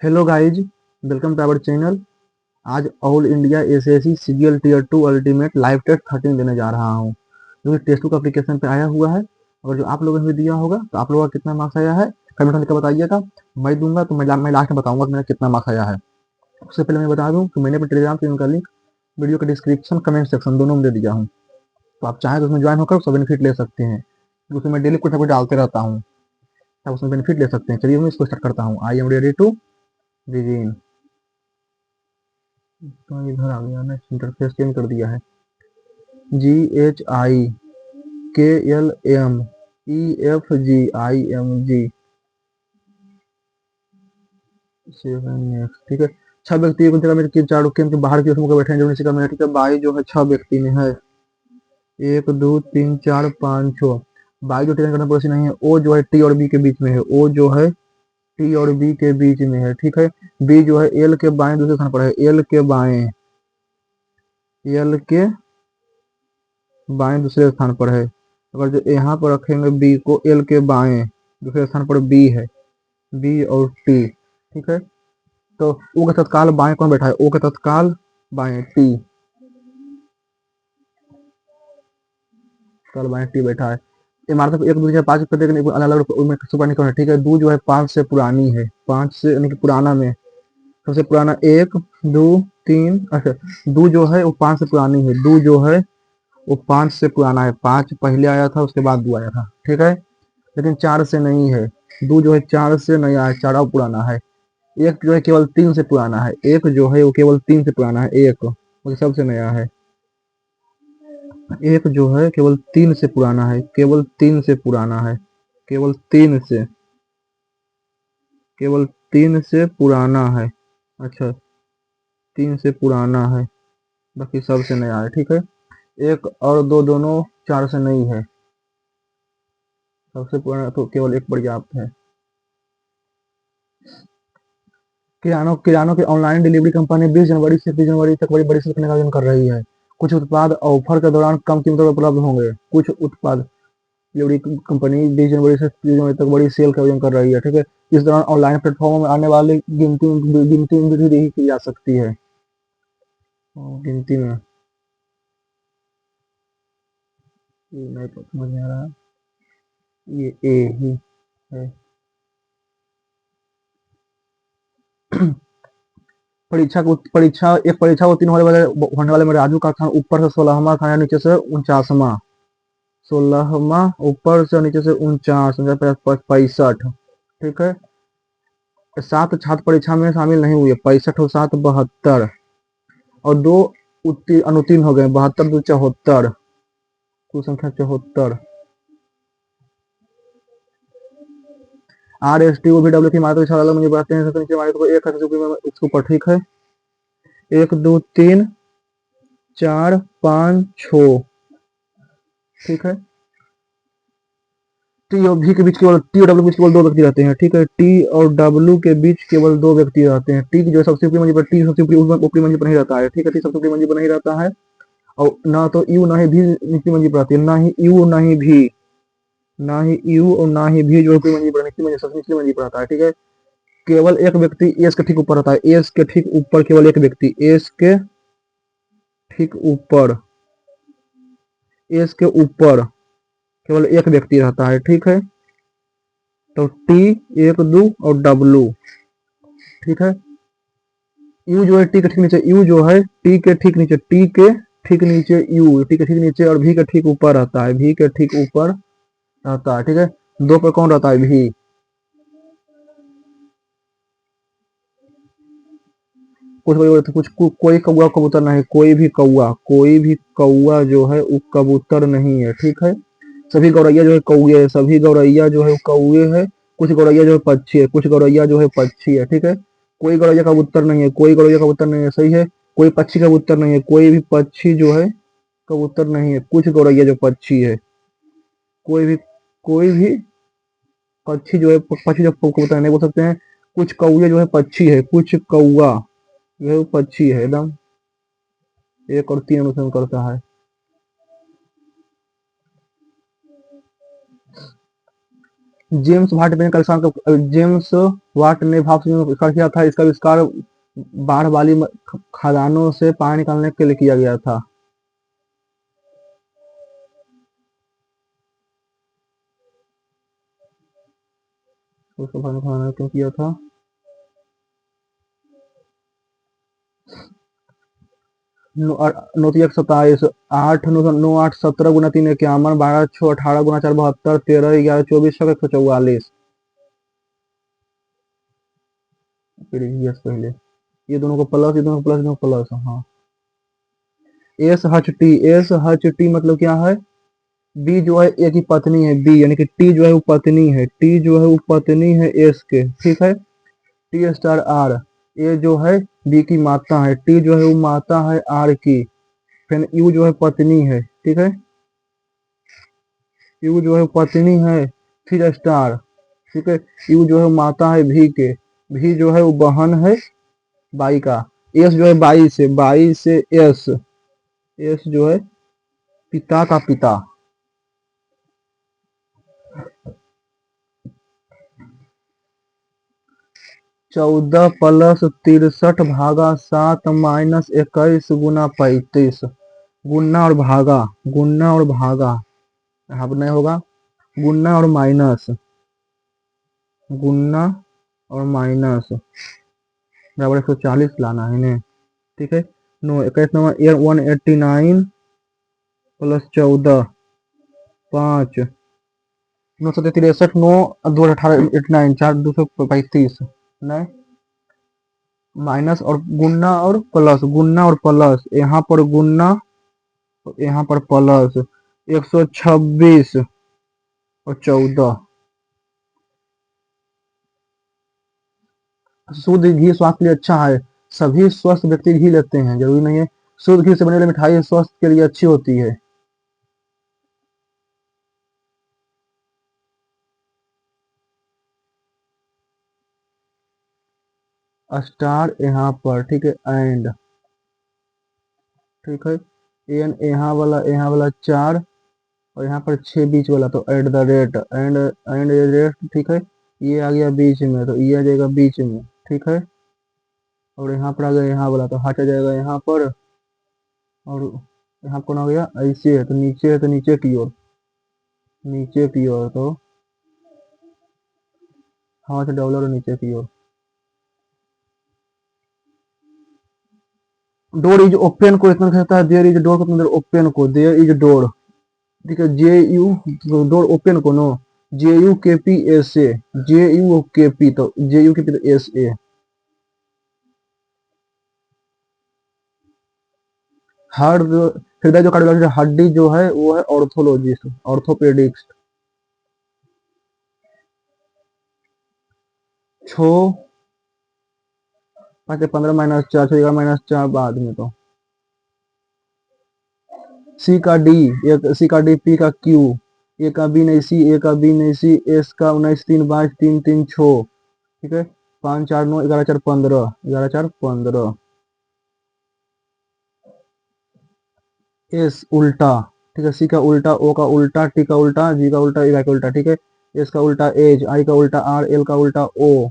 Hello guys, welcome to our channel. आज all India SSC CGL tier 2 ultimate live test 13 देने जा रहा हूँ, जो कि टेस्ट बुक एप्लीकेशन पे आया हुआ है। और जो आप लोगों ने भी दिया होगा, तो आप लोगों का कितना मार्क्स आया है कमेंट में लिखकर बताइएगा। मैं दूंगा तो मैं लास्ट में बताऊंगा कि मेरा कितना मार्क्स आया है। उससे पहले मैं बता दूं कि मैंने अपने टेलीग्राम चैनल का लिंक वीडियो के डिस्क्रिप्शन कमेंट सेक्शन दोनों में दे दिया हूँ। तो आप चाहें तो उसमें ज्वाइन होकर उसका बेनिफिट ले सकते हैं, क्योंकि उसमें मैं डेली कुछ ना कुछ डालते रहता हूँ। आप उसमें बेनिफिट ले सकते हैं। चलिए मैं इसको स्टार्ट करता हूँ। I am ready to begin. तो इधर आ गया ना, इंटरफेस चेंज कर दिया है। GHIKLMEFGIMG 7 ठीक है। 6 व्यक्ति एक जगह में चार रुके के बाहर की ओर बैठे हैं, जो नीचे का मिनट ठीक है। बाई जो है 6 व्यक्ति में है, 1 2 3 4 5 6। बाई जो टेकन करना पड़ोसी नहीं है, ओ जो है टी और बी के बीच में है। ओ जो है टी और बी के बीच में है, ठीक है। बी जो है एल के बाएं दूसरे स्थान पर है। एल के बाएं, एल के बाएं दूसरे स्थान पर है। अगर जो यहाँ पर रखेंगे बी को, एल के बाएं दूसरे स्थान पर बी है, बी और टी, ठीक है। तो ओ के तत्काल बाएं कौन बैठा है? ओ के तत्काल बाएं टी, तत्काल बाएं टी बैठा है। इमारत को 1 2 4 5 पर देखने अलग अलग उनमें सुपर निकल है, ठीक है। दो जो है 5 से पुरानी है, 5 से यानी कि पुराना में सबसे पुराना 1 2 3। अच्छा, दो जो है वो 5 से पुरानी है। दो जो है वो 5 से पुराना है। 5 पहले आया था, उसके बाद 2 आया था, ठीक है। लेकिन 4 से नहीं है। 2 जो है 4 से नहीं आया, 4 और पुराना है। एक जो है केवल 3 से पुराना है। एक जो है वो केवल 3 से पुराना है। एक वो सबसे नया है। एक जो है केवल 3 से पुराना है, केवल 3 से पुराना है, केवल 3 से, केवल 3 से पुराना है। अच्छा, 3 से पुराना है, बाकी सबसे नया है, ठीक है। एक और दो दोनों 4 से नहीं है। सबसे पुराना तो केवल एक पर्याप्त है। किरानों की ऑनलाइन डिलीवरी कंपनी 20 जनवरी से 30 जनवरी तक बड़ी बड़ी सेल का आयोजन कर रही है। कुछ उत्पाद ऑफर के दौरान कम कीमतों पर उपलब्ध होंगे। कुछ उत्पाद डिलीवरी कंपनी 20 जनवरी से 30 जनवरी तक बड़ी सेल का आयोजन कर रही है, ठीक है। इस दौरान ऑनलाइन प्लेटफॉर्म में आने वाली गिनती में वृद्धि की जा सकती है। गिनती में ये नहीं तो समझ में आ रहा है। ये ए ही है। परीक्षा उत्तीर्ण होने वाले में राजू का स्थान ऊपर से 16वां था, नीचे से 49वां। 16वां ऊपर से नीचे से 65, ठीक है। 7 छात्र परीक्षा में शामिल नहीं हुए। 65 और 7 72, और 2 अनुत्तीर्ण हो गए। 72 2 74, कुल संख्या 74। RSTUVW की इमारत विशाल मुझे बताते हैं, सबसे नीचे इमारत को एक इसके ऊपर, ठीक है। 1 2 3 4 5 6, ठीक है। टी और भी के बीच केवल, टी और डब्ल्यू के बीच केवल 2 व्यक्ति रहते हैं, ठीक है। टी और डब्ल्यू के बीच केवल 2 व्यक्ति रहते हैं। टी की जो सबसे ऊपरी मंजिल पर, टी सबसे ऊपरी मंजिल पर नहीं रहता है, ठीक है। टी सबसे ऊपरी मंजिल पर नहीं रहता है। और ना तो यू ना ही भी निचली मंजिल पर आती है। ना ही यू ना ही भी, ना ही यू और ना ही भी जो ऊपरी मंजिल पर, निचली मंजिल सबसे निचली मंजिल पर आता है, ठीक है। केवल एक व्यक्ति एस के ठीक ऊपर रहता है। एस के ठीक ऊपर केवल एक व्यक्ति, एस के ठीक ऊपर, एस के ऊपर केवल एक व्यक्ति रहता है, ठीक है। तो टी 1 2 और डब्लू, ठीक है। यू जो है टी के ठीक नीचे, यू जो है टी के ठीक नीचे, टी के ठीक नीचे यू, टी के ठीक नीचे, और भी के ठीक ऊपर रहता है, भी के ठीक ऊपर रहता है, ठीक है। 2 पर कौन रहता है? भी। कोई कौआ कबूतर नहीं, कोई भी कौआ, कोई भी कौआ जो है वो कबूतर नहीं है, ठीक है। सभी गौरैया जो है कौए है, सभी गौरैया जो है कौए है। कुछ गौरैया जो है पक्षी है, कुछ गौरैया जो है पक्षी है, ठीक है। कोई गौरैया कबूतर नहीं है, कोई गौरैया कबूतर नहीं है, सही है। कोई पक्षी कबूतर नहीं है, कोई भी पक्षी जो है कबूतर नहीं है। कुछ गौरैया जो पक्षी है, कोई भी, कोई भी पक्षी जो है, पक्षी जो कबूतर नहीं बोल सकते हैं। कुछ कौए जो है पक्षी है, कुछ कौआ जो है वो पक्षी है एकदम। 1 और 3 अनुसरण करता है। जेम्स वाट ने कल जेम्स वाट ने भाप से आविष्कार किया था। इसका आविष्कार बाढ़ वाली खदानों से पानी निकालने के लिए किया गया था। उसको पानी खदानों क्यों किया था? नौतियक 27 8 9 9 8 17 गुना 3 51 12 6 18 गुना 4 72 13 11 24 144। प्रीवियस पहले ये दोनों को प्लस, ये दोनों को प्लस, दोनों को प्लस। हाँ, एस एच टी मतलब क्या है? बी जो है ए की पत्नी है, बी यानी कि टी जो है वो पत्नी है, टी जो है वो पत्नी है एस के, ठीक है। टी स्टार आर, ए जो है बी की माता है, टी जो है वो माता है आर की। फिर यू जो है पत्नी है, ठीक है, यू जो है पत्नी है। फिर स्टार, ठीक है, यू जो है माता है भी के, भी जो है वो बहन है बाई का। एस जो है बाई से एस, एस जो है पिता का पिता। 14 प्लस 63 भागा 7 माइनस 21 गुना 35। गुना और भागा, गुना और भागा यहाँ पर नहीं होगा, गुना और माइनस, गुना और माइनस बराबर 140 लाना है इन्हें, ठीक है। 21 नंबर 189 प्लस 14 5 9 9 2 18 89 4 235 नहीं, माइनस और गुना और प्लस, यहाँ पर गुना यहाँ पर प्लस 126 और 14। शुद्ध घी स्वास्थ्य के लिए अच्छा है। सभी स्वस्थ व्यक्ति घी लेते हैं, जरूरी नहीं है। शुद्ध घी से बने वाली मिठाई स्वास्थ्य के लिए अच्छी होती है। स्टार यहाँ पर, ठीक है, एंड, ठीक है, एन यहाँ वाला 4 और यहाँ पर 6 बीच वाला, तो at the rate, and rate, ठीक है। ये आ गया बीच में, तो ये आ जाएगा बीच में, ठीक है। और यहाँ पर आ गया यहाँ वाला, तो हट जाएगा यहाँ पर। और यहाँ कौन आ गया? ऐसे है तो नीचे है, तो नीचे की ओर, नीचे की ओर, तो हाँ से डबल और नीचे की ओर। डोर इज ओपन को इतना कहता है, देयर इज डोर को ओपन को, देयर इज डोर, ठीक है। जे यू डोर ओपन को नो, जे यू के P S A, J you के पी, तो जे यू के पी तो एस ए। हृदय जो कार्डियोलॉजिस्ट, हड्डी जो है वो है ऑर्थोलॉजिस्ट, ऑर्थोपेडिक्स। छो 15 माइनस 4 6 माइनस 4 बाद में, तो सी का डी, सी का डी, पी का क्यू, ए का बी नहीं सी, ए का बी नहीं सी, एस का 19 3 22 3 3 6, ठीक है। 5 4 9 11 4 15, 11 4 15। एस उल्टा, ठीक है, सी का उल्टा, ओ का उल्टा, टी का उल्टा, जी का उल्टा, ई का उल्टा, ठीक है। एस का उल्टा एज, आई का उल्टा आर, एल का उल्टा ओ,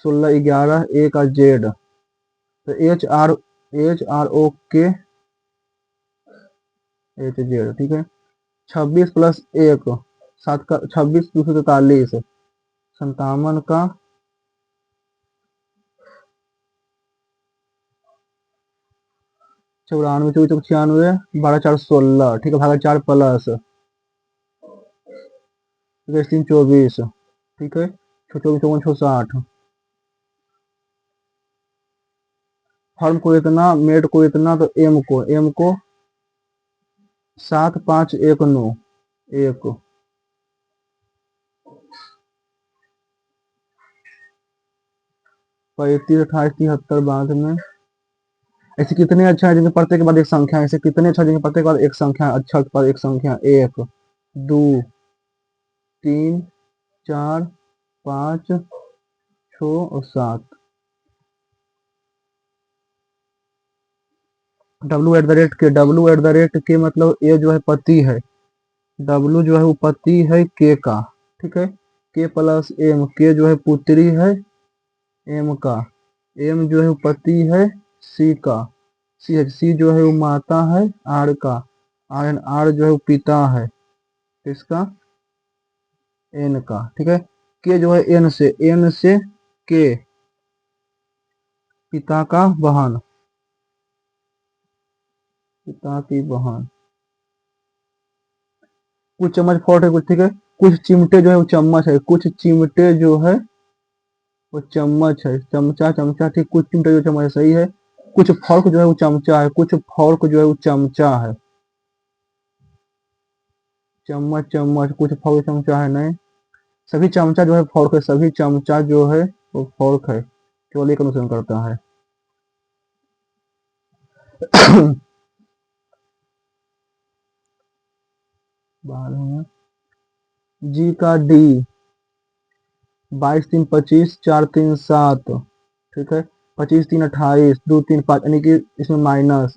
16 11 ए का जेड, तो एच आर ओ के एच जेड, ठीक है। 26 प्लस 1 7 का 26 243, 57 का 94 24 96 12 4 16, ठीक है, भागा 4 प्लस, ठीक है, 3 24, ठीक है, 24 54 60। फर्म को इतना, मेड को इतना, तो एम को 7 5 1 9 1, 35 28 73 बाद में। ऐसे कितने अच्छा है जिनके प्रत्येक के बाद एक संख्या, ऐसे कितने अच्छा जिनके प्रत्येक के बाद एक संख्या, अच्छा के बाद एक संख्या, 1 2 3 4 5 6 और 7। डब्लू एट द रेट के मतलब ए जो है पति है, डब्लू जो है वो पति है के का, ठीक है। के प्लस एम, के जो है पुत्री है एम का, एम जो है वो पति है सी का, सी है, सी जो है वो माता है आर का, आर आर जो है वो पिता है किसका, एन का। ठीक है, के जो है एन से, एन से के पिता का बहन, पिता की बहन। कुछ चम्मच फोर्ट है कुछ, ठीक है, कुछ चिमटे जो है वो चम्मच है, कुछ चिमटे जो है वो चम्मच है, चमचा चमचा, ठीक, कुछ चिमटे जो चम्मच है, सही है। कुछ फॉर्क जो है वो चमचा है, कुछ फॉर्क जो है वो चमचा है, चम्मच चम्मच, कुछ फॉर्क चमचा है, नहीं, सभी चमचा जो है फॉर्क है, सभी चमचा जो है वो फॉर्क है, केवल एक अनुसरण करता है। बारह में जी का डी, 22 3 25, 4 3 7, ठीक है, 25 3 28, 2 3 5, यानी कि इसमें माइनस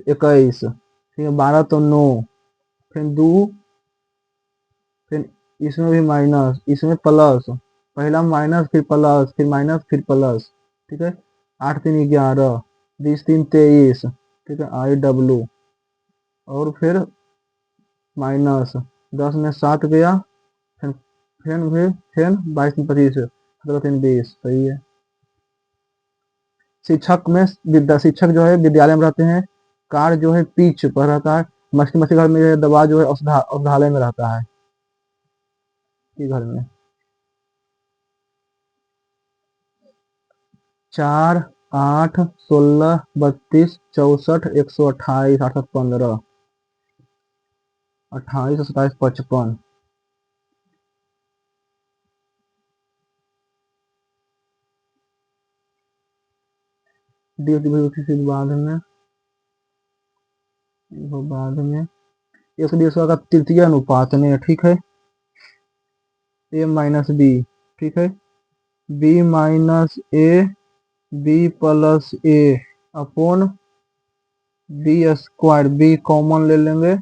21, ठीक है, 12 तो 9, फिर 2, फिर इसमें भी माइनस, इसमें प्लस, पहला माइनस फिर प्लस फिर माइनस फिर प्लस, ठीक है, 8 3 11, 20 3 23, ठीक है, आई डब्ल्यू, और फिर माइनस 10 में 7 गया, फिर फिर 22 3 25, 17 3 20, सही है। शिक्षक में शिक्षक जो है विद्यालय में रहते हैं, कार जो है पीच पर रहता है, मछली मछली घर में जो है, दवा जो है औषधालय में रहता है, कि घर में। 4 8 16 32 64 128 8 15 28 27 55, बाद में 150 का तृतीय अनुपात में, ठीक है, ए माइनस बी, ठीक है, b minus a, b plus a upon b square, b common ले लेंगे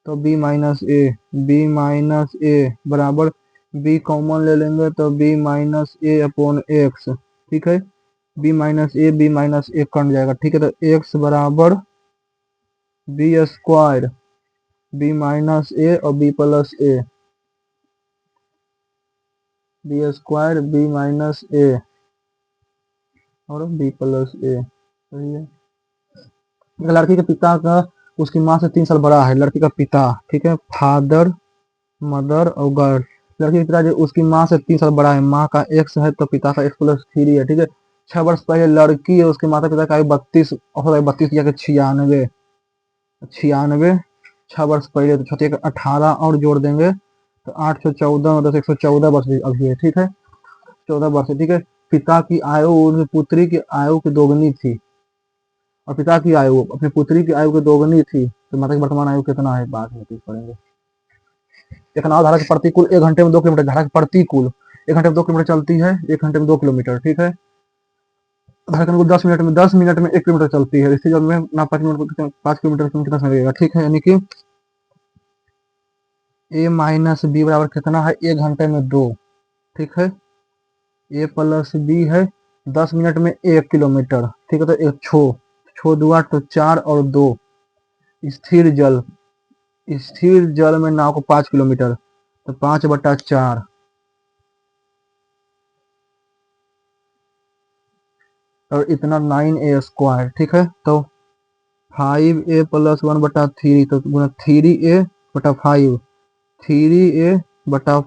तो b minus a, b minus a बराबर, बी कॉमन ले लेंगे तो b minus a upon x, ठीक है, बी माइनस ए कट जाएगा, ठीक है, तो एक्स बराबर बी स्क्वायर, बी माइनस ए और बी प्लस ए, बी स्क्वायर बी माइनस ए और बी प्लस ए, सही है। लड़की के पिता का उसकी माँ से 3 साल बड़ा है, लड़की का पिता, ठीक है, फादर मदर और गर्ल, लड़की का पिता जो उसकी माँ से 3 साल बड़ा है, माँ का एक्स है तो पिता का x+3 है, ठीक है, 6 वर्ष पहले लड़की है, उसके माता पिता का आयु 32 और 32 या 96, 96, 6 वर्ष पहले, तो छोटे 18 और जोड़ देंगे तो 814 और 10 114 वर्ष अभी है, ठीक है, 14 वर्ष है, ठीक है। पिता की आयु उनकी पुत्री की आयु की दोगुनी थी, और पिता की आयु अपनी पुत्री की आयु की दोगुनी थी, तो माता की वर्तमान आयु कितना है, बाद में पढ़ेंगे। एक नाव धारा के प्रतिकूल 1 घंटे में 2 किलोमीटर, धारा के प्रतिकूल 1 घंटे में 2 किलोमीटर चलती है, 1 घंटे में 2 किलोमीटर, ठीक है, धारा के अनुकूल 10 मिनट में 1 किलोमीटर चलती है, इसी जब में ना 5 मिनट 5 किलोमीटर कितना समय लगेगा, ठीक है, यानी कि ए माइनस बी बराबर कितना है, 1 घंटे में 2, ठीक है, ए प्लस बी है 10 मिनट में 1 किलोमीटर, ठीक है, तो एक छो छो दुआ तो 4 और 2, स्थिर जल, स्थिर जल में नाव को 5 किलोमीटर, तो 5/4, और इतना 9a², ठीक है, तो 5a+1/3, तो गुना 3a/5, 3a/,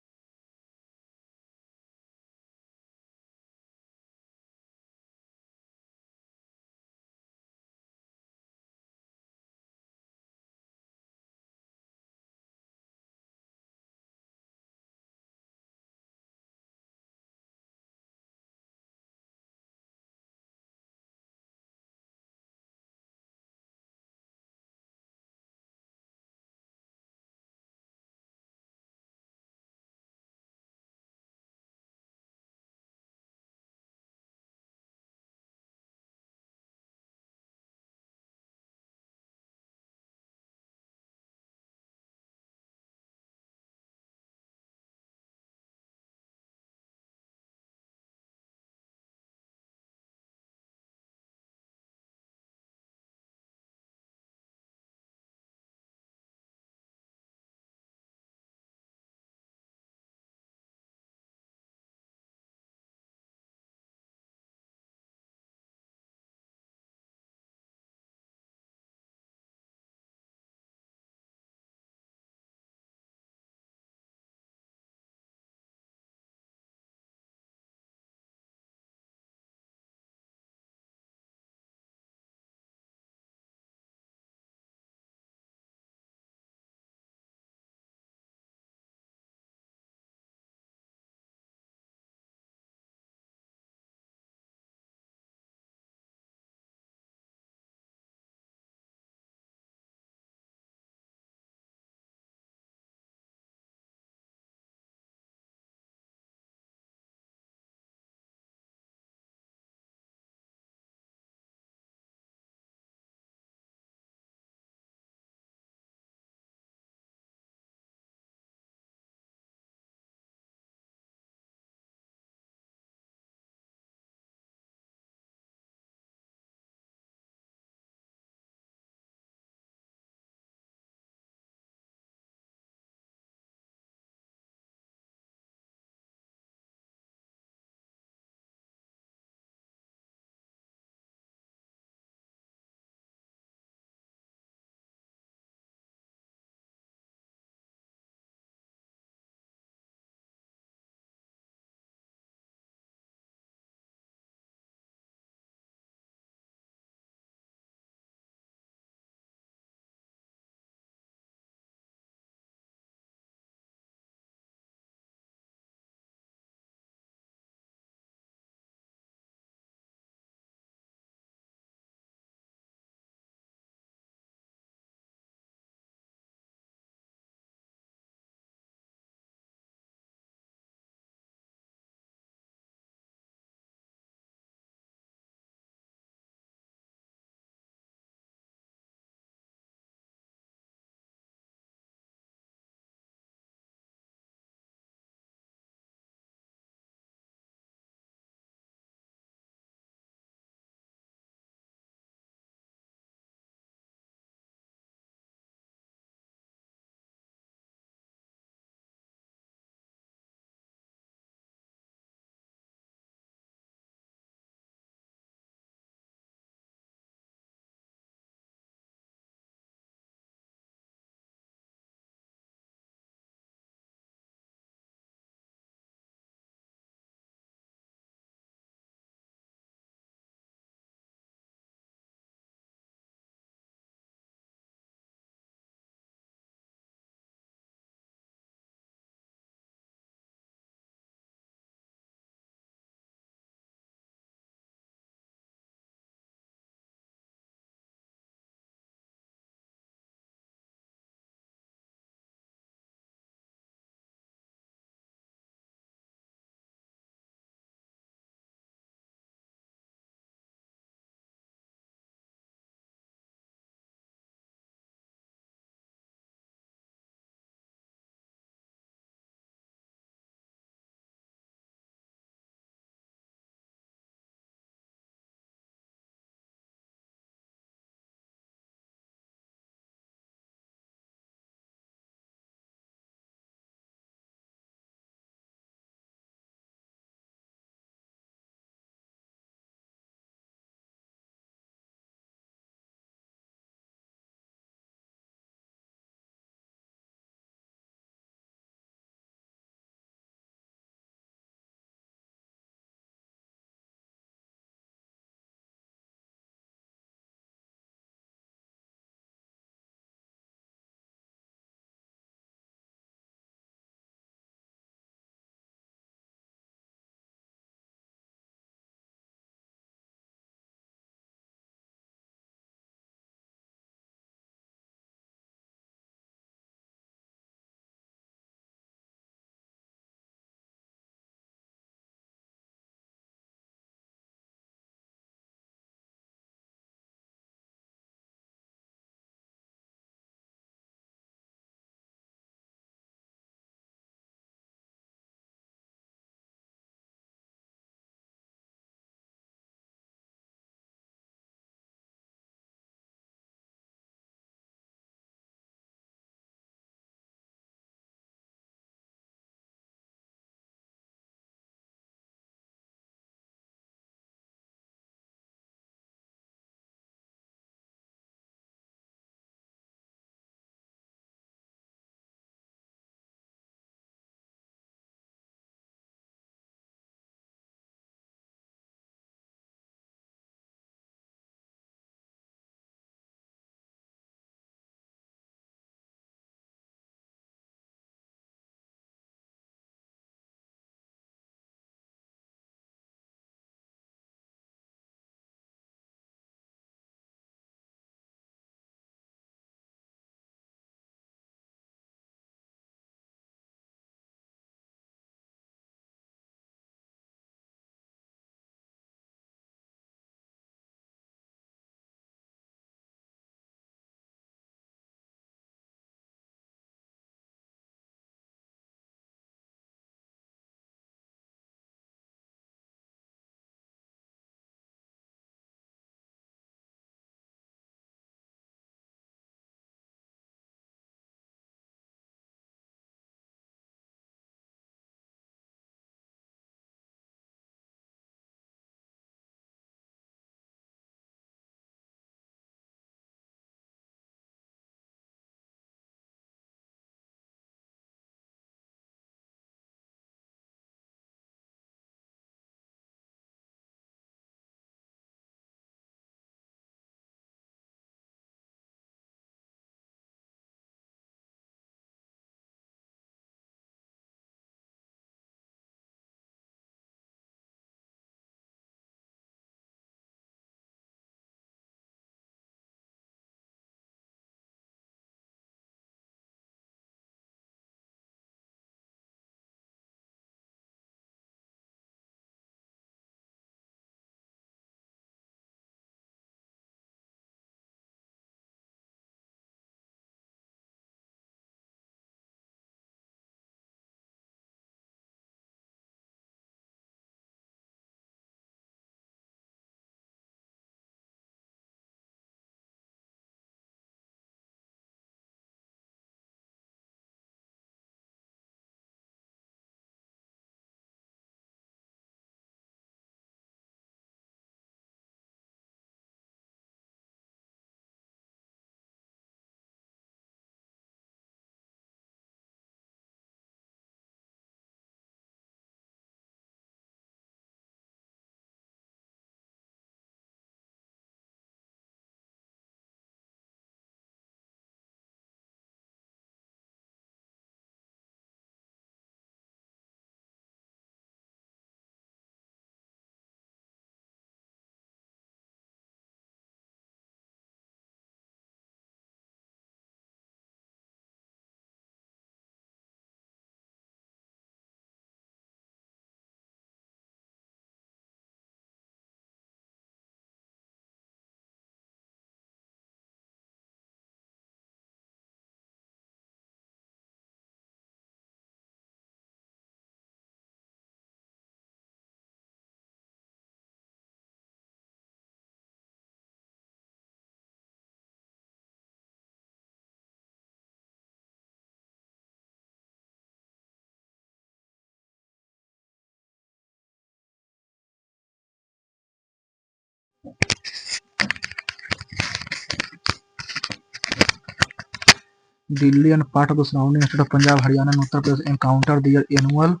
Delhi and part of the surrounding state of Punjab, Haryana, and Uttar Pradesh encounter their annual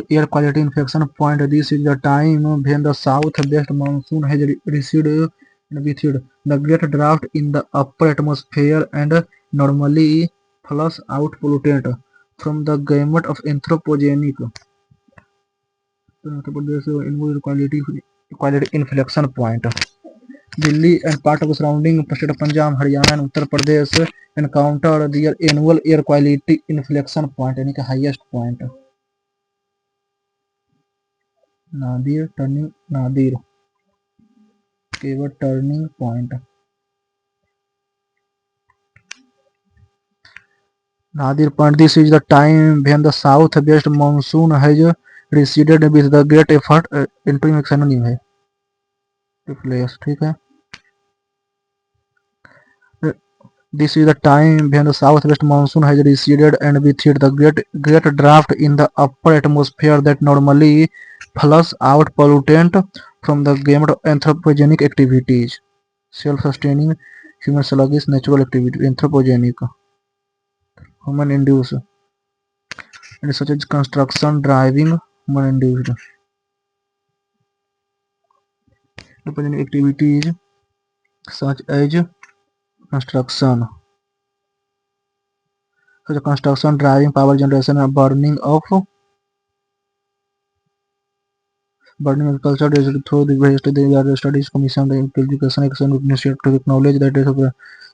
air quality infection point. This is the time when the south-west monsoon has receded and with the great drought in the upper atmosphere and normally flush out pollutant from the gamut of anthropogenic annual quality inflection point. Delhi and part of the surrounding state of Punjab, Haryana and Uttar Pradesh encounter their annual air quality inflection point यानी कि highest point. Nadir केवल turning point. Nadir point. This is the time when the south-west monsoon has receded with the great effort into नहीं है replace. ठीक है. This is the time when the southwest monsoon has receded and with it the great draft in the upper atmosphere that normally flush out pollutant from the gamut of anthropogenic activities. Self-sustaining, human sluggish, natural activity, anthropogenic, human induced, and such as construction, driving, human induced. Anthropogenic activities such as construction, driving, power generation, and burning agriculture through the various studies commission the education initiative to acknowledge that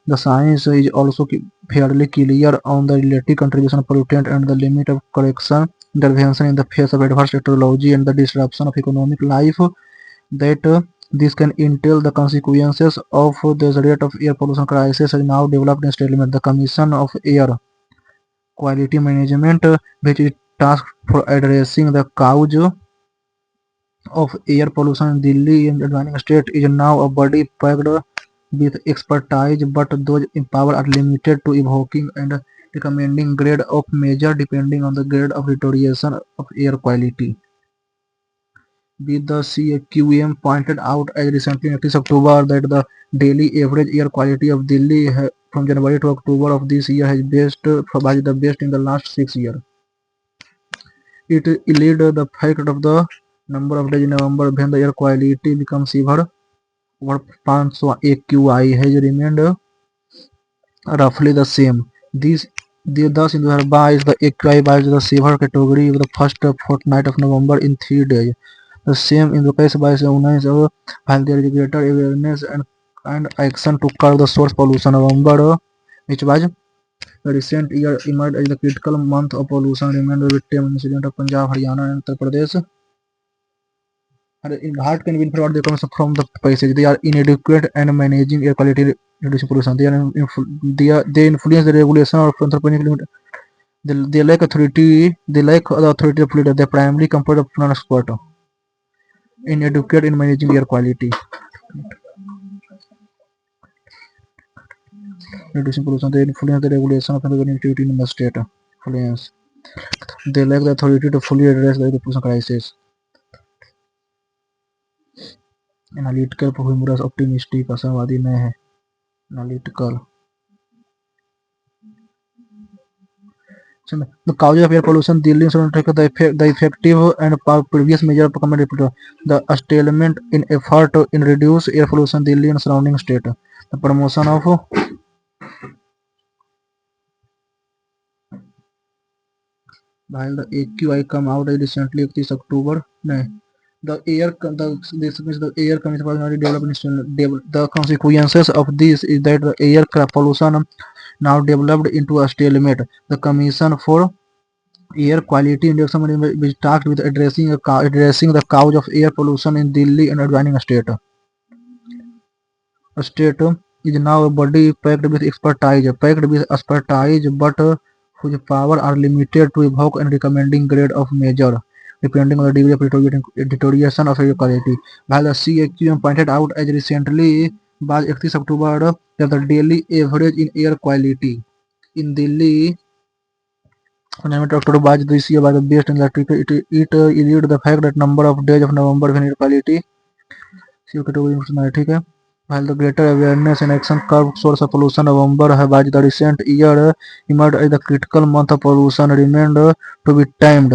the science is also fairly clear on the relative contribution of pollutant and the limit of correction intervention in the face of adverse technology and the disruption of economic life that this can entail. The consequences of the rate of air pollution crisis has now developed in statement. The Commission of Air Quality Management, which is tasked for addressing the cause of air pollution in Delhi and adjoining state, is now a body packed with expertise, but those empowered are limited to evoking and recommending grade of measure depending on the grade of deterioration of air quality. With the CQM pointed out as recently in 30 October that the daily average air quality of Delhi from January to October of this year has by the best in the last 6 years. It eluded the fact of the number of days in November when the air quality becomes severe. Over 500 AQI has remained roughly the same. Thus, in the AQI by the severe category of the first fortnight of November in 3 days. The same in the case by while there is greater awareness and action to curb the source pollution. November, which was the recent year, emerged as the critical month of pollution, remained the victim incident of Punjab, Haryana, and Uttar Pradesh. Heart can be inferred they comes from the passage. They are inadequate and managing air quality reducing pollution. They influence the regulation of anthropogenic limit. They lack authority. They lack the authority of leader. They primarily compare of non-expert. Inadequate in managing air quality. Reducing pollution. They influence the regulation of anthropogenic activity in the state. Influence. They lack the authority to fully address the pollution crisis. Analytical humorous optimistic आशावादी नहीं है. Analytical. The causes of air pollution. Delhi the effective and previous measure the stalemate in effort in reduce air pollution Delhi and surrounding state. The promotion of while the AQI come out recently 30 October. The air the consequences of this is that the air pollution now developed into a stalemate. The Commission for Air Quality Index is tasked with addressing the cause of air pollution in Delhi and adjoining state. A state is now a body packed with expertise, but whose power are limited to evoke and recommending grade of measure depending on the degree of deterioration of air quality. While the CAQM pointed out as recently by 31 October that the daily average in air quality in Delhi on October by this year by the best in the it eluded the fact that number of days of November when air quality ठीक है. While the greater awareness and action curve source of pollution November by the recent year emerged as the critical month of pollution remained to be tamed.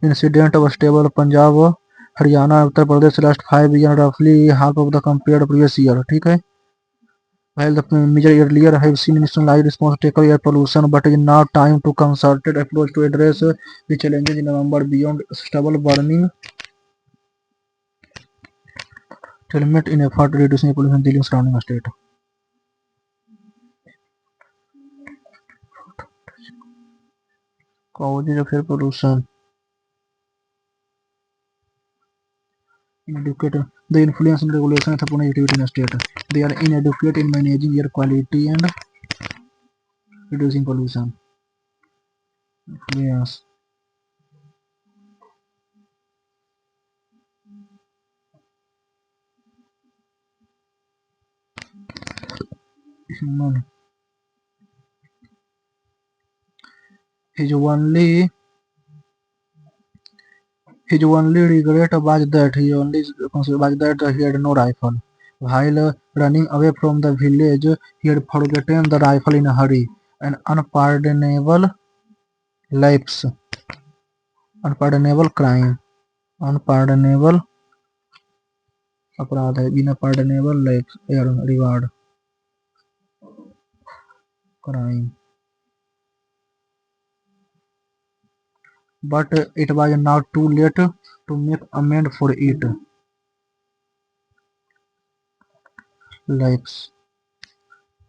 Incident of stable Punjab, Haryana, Uttar Pradesh last 5 years roughly half of the compared previous year. ठीक है. While the major earlier have seen nationalized response to tackle air pollution, but it is now time to concerted approach to address the challenges in November beyond stubble burning. Element in effort to reducing pollution in surrounding state. Causes of air pollution. Inadequate. The influence and regulation of upon activity in a state. They are inadequate in managing air quality and reducing pollution. Influence. Human. His only regret was that he had no rifle. While running away from the village, he had forgotten the rifle in a hurry. An unpardonable lapse, unpardonable crime, unpardonable अपराध है बिना pardonable lapse reward crime. But it was now too late to make amend for it. Lapse,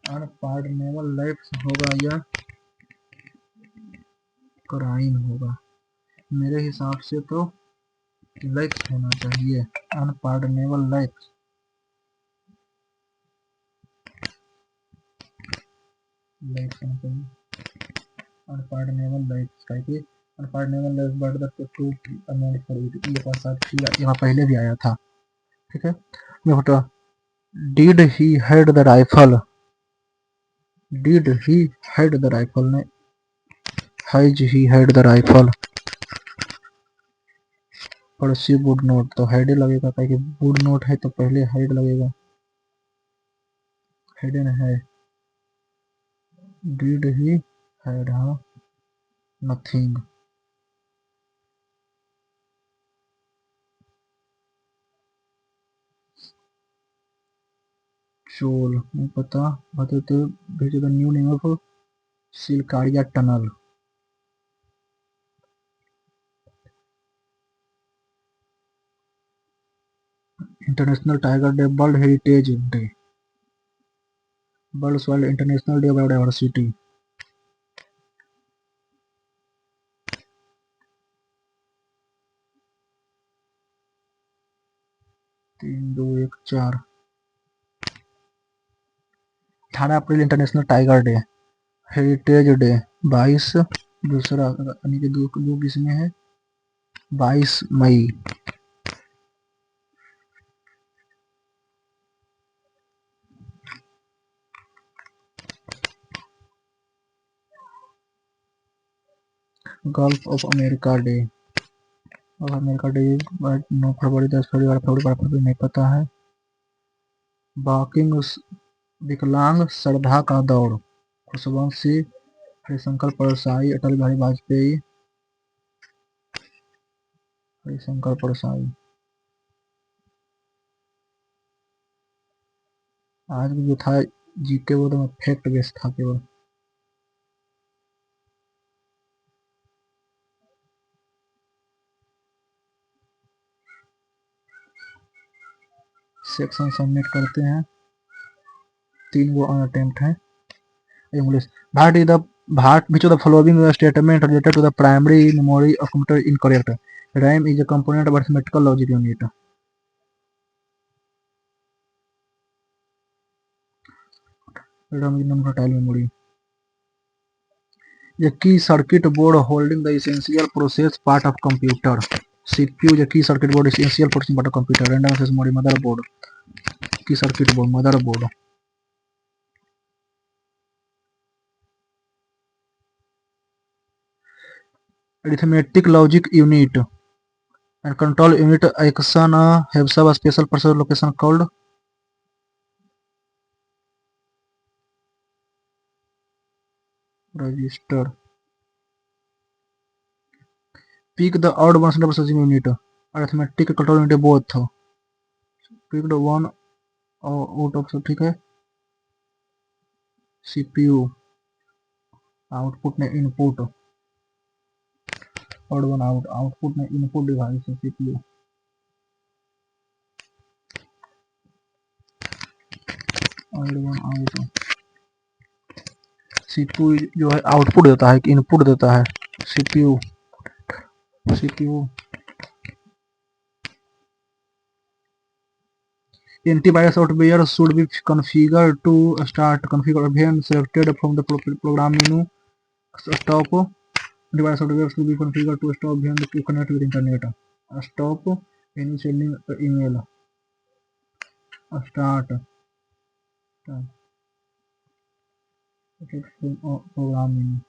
unpardonable lapse होगा या crime होगा? मेरे हिसाब से तो lapse होना चाहिए. Unpardonable lapse. Lapse होना चाहिए. Unpardonable lapse करके unpardonable lapse but the to amend for it. ये पास यहाँ पहले भी आया था. ठीक है. ये photo. Did he had the rifle? Did he had the rifle? नहीं. Has he had the rifle? Pursue would not. तो had लगेगा ताकि would not है तो पहले had लगेगा. Hidden है. Did he had हाँ nothing. चोल नहीं पता. बता तो भेजो the new name of Silkaria tunnel. International Tiger Day, World Heritage Day, World Soil International Day of Biodiversity. 3, 2, 1, 4. 18 April international tiger day. Heritage day 22. दूसरा यानी कि दो किसमें है 22 मई. Gulf of America day. अब अमेरिका डे 9 फरवरी 10 फरवरी 12 फरवरी 12 फरवरी नहीं पता है. वॉकिंग विकलांग श्रद्धा का दौड़. खुशवंत सिंह, हरिशंकर परसाई, अटल बिहारी वाजपेयी. हरिशंकर परसाई. आज भी जो था जीके वो तो फैक्ट बेस्ड था केवल. सेक्शन सबमिट करते हैं. 3 वो अटेम्प्ट है. English. What is the which of the following statement related to the primary memory of computer incorrect? RAM is a component of arithmetical logic unit. RAM is non-volatile memory. A key circuit board holding the essential process part of computer. CPU is a key circuit board essential processing part of computer. Random access memory motherboard. Key circuit board motherboard. Arithmetic logic unit and control unit action have some special processor location called register. Pick the odd one center processing unit. Arithmetic control unit both. Pick the one out of, ठीक है. CPU output में input, odd one out, output में input device है CPU. odd one out, CPU जो है output देता है कि इनपुट देता है. CPU antivirus software should be configured to start configure when selected from the program menu. Stop antivirus software should be configured to stop when to connect with internet. Stop any sending email. Start from program menu.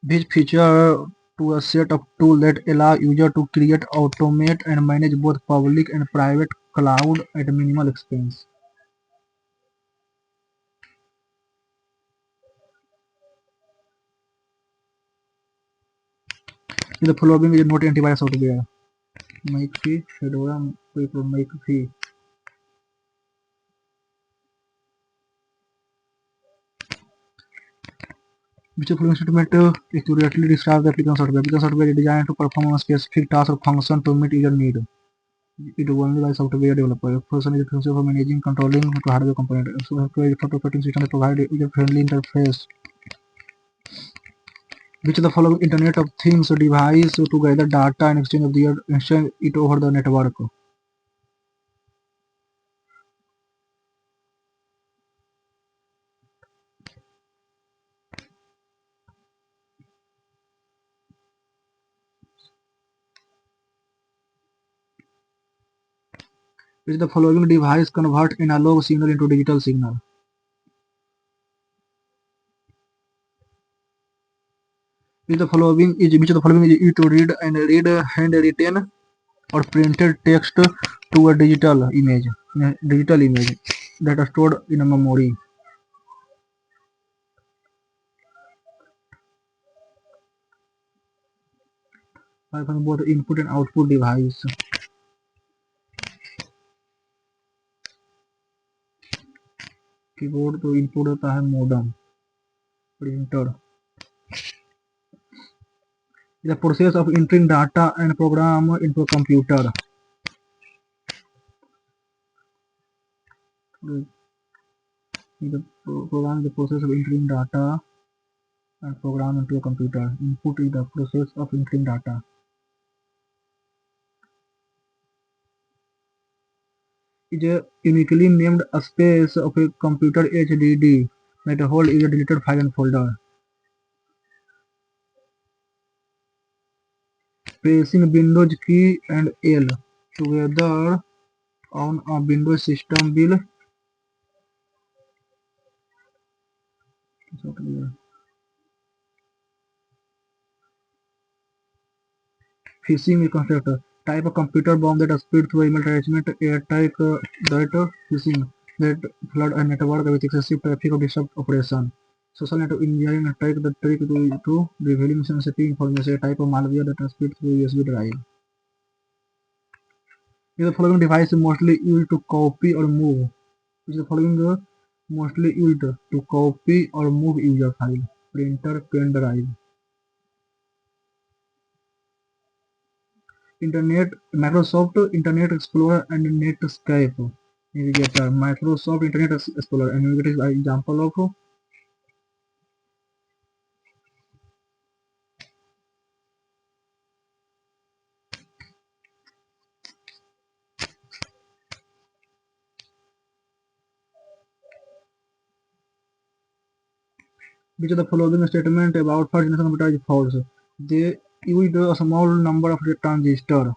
This feature to a set of tools that allow user to create, automate, and manage both public and private cloud at minimal expense. The following is not antivirus software. McAfee, Fedora, McAfee. Which of the following statement accurately describes the application software? Application software is designed to perform a specific task or function to meet user need. It is only by software developer. A person is responsible for managing, controlling to hardware component. Software is for operating system that provide user-friendly interface. Which of the following Internet of Things device to gather data and exchange it over the network? Which of the following device convert analog signal into digital signal? Which of the following is used to read handwritten or printed text to a digital image that are stored in a memory? Both input and output device. Keyboard तो input होता है modem. Printer. The process of entering data and program into a computer. The program is the process of entering data and program into a computer. Input is the process of entering data. Is a uniquely named space of a computer HDD that holds a deleted file and folder. Pressing Windows key and L together on a Windows system will phishing a constructor. Type a computer bomb that spread through email attachment. Attack that phishing that flood a network with excessive traffic or disrupt operation. Social network engineering attack the trick to revealing sensitive information. A type of malware that spread through USB drive. The following device is mostly used to copy or move. Which is the following mostly used to copy or move user file? Printer, pen drive. Internet, Microsoft Internet Explorer and Netscape Navigator. Microsoft Internet Explorer and Navigator is an example of which of the following statement about first generation computer is false. They used a small number of transistors.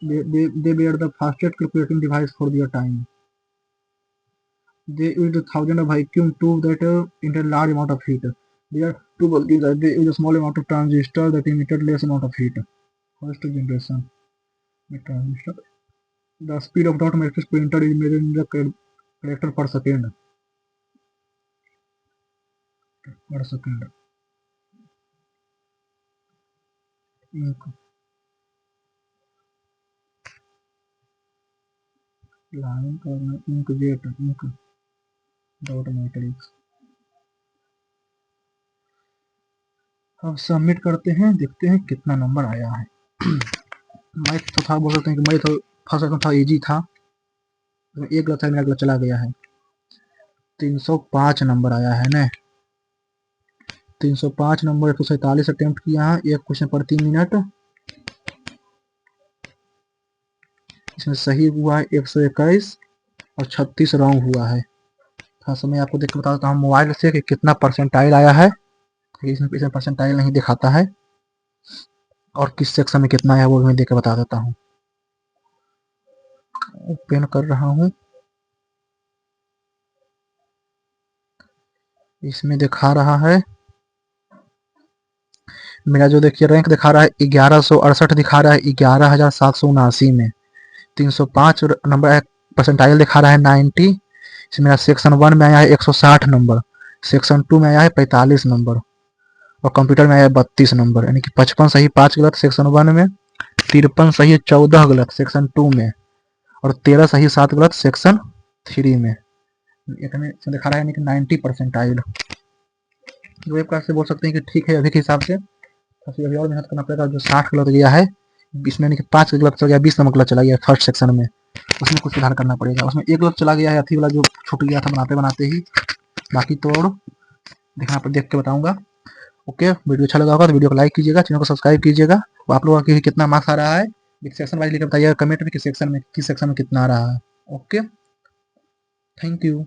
They were the fastest calculating device for their time. They used thousands of vacuum tubes that emitted large amount of heat. They are two bulky that they use a small amount of transistor that emitted less amount of heat. First generation. The speed of dot matrix printed is measured in the character per second. Ink line करना, ink jet, ink dot matrix. अब submit करते हैं, देखते हैं कितना number आया है। Math तो था, बोल सकते हैं कि मैथ फर्स्ट क्वेश्चन था, इजी था, तो एक गलत है, मेरा गलत चला गया है। 305 नंबर आया है ना, 305 नंबर, 147 अटेम्प्ट किया है, एक क्वेश्चन पर 3 मिनट। इसमें सही हुआ है 121 और 36 रॉन्ग हुआ है। थोड़ा सा मैं आपको देख के बता देता हूँ मोबाइल से कि कितना परसेंटाइल आया है। इसमें परसेंटाइल नहीं दिखाता है, और किस सेक्शन में कितना है वो मैं देख के बता देता हूँ। ओपन कर रहा हूँ, इसमें दिखा रहा है मेरा जो देखिए रैंक दिखा रहा है 1168 दिखा रहा है 11,779 में। 305 नंबर परसेंटाइल दिखा रहा है 90। इसमें मेरा सेक्शन 1 में आया है 160 नंबर, सेक्शन 2 में आया है 45 नंबर, और कंप्यूटर में आया है 32 नंबर। यानी कि 55 सही 5 गलत सेक्शन 1 में, 53 सही 14 गलत सेक्शन 2 में, और 13 सही 7 गलत सेक्शन 3 में। इतने दिखा रहा है, यानी कि 90 परसेंटाइल। वेब क्लास से बोल सकते हैं कि ठीक है अभी के हिसाब से, अभी और मेहनत करना पड़ेगा। जो 60 गलत गया है, इसमें यानी कि 5 गलत चला गया, 20 नंबर गलत चला गया फर्स्ट सेक्शन में, उसमें कुछ सुधार करना पड़ेगा। उसमें एक गलत चला गया है, अथी वाला जो छूट गया था बनाते बनाते ही, बाकी तो और देखना पर देख के बताऊंगा। ओके, वीडियो अच्छा लगा होगा तो वीडियो को लाइक कीजिएगा, चैनल को सब्सक्राइब कीजिएगा। आप लोगों का कितना मार्क्स आ रहा है सेक्शन वाइज लिख के बताइएगा कमेंट में, किस सेक्शन में कितना आ रहा है। Okay, thank you.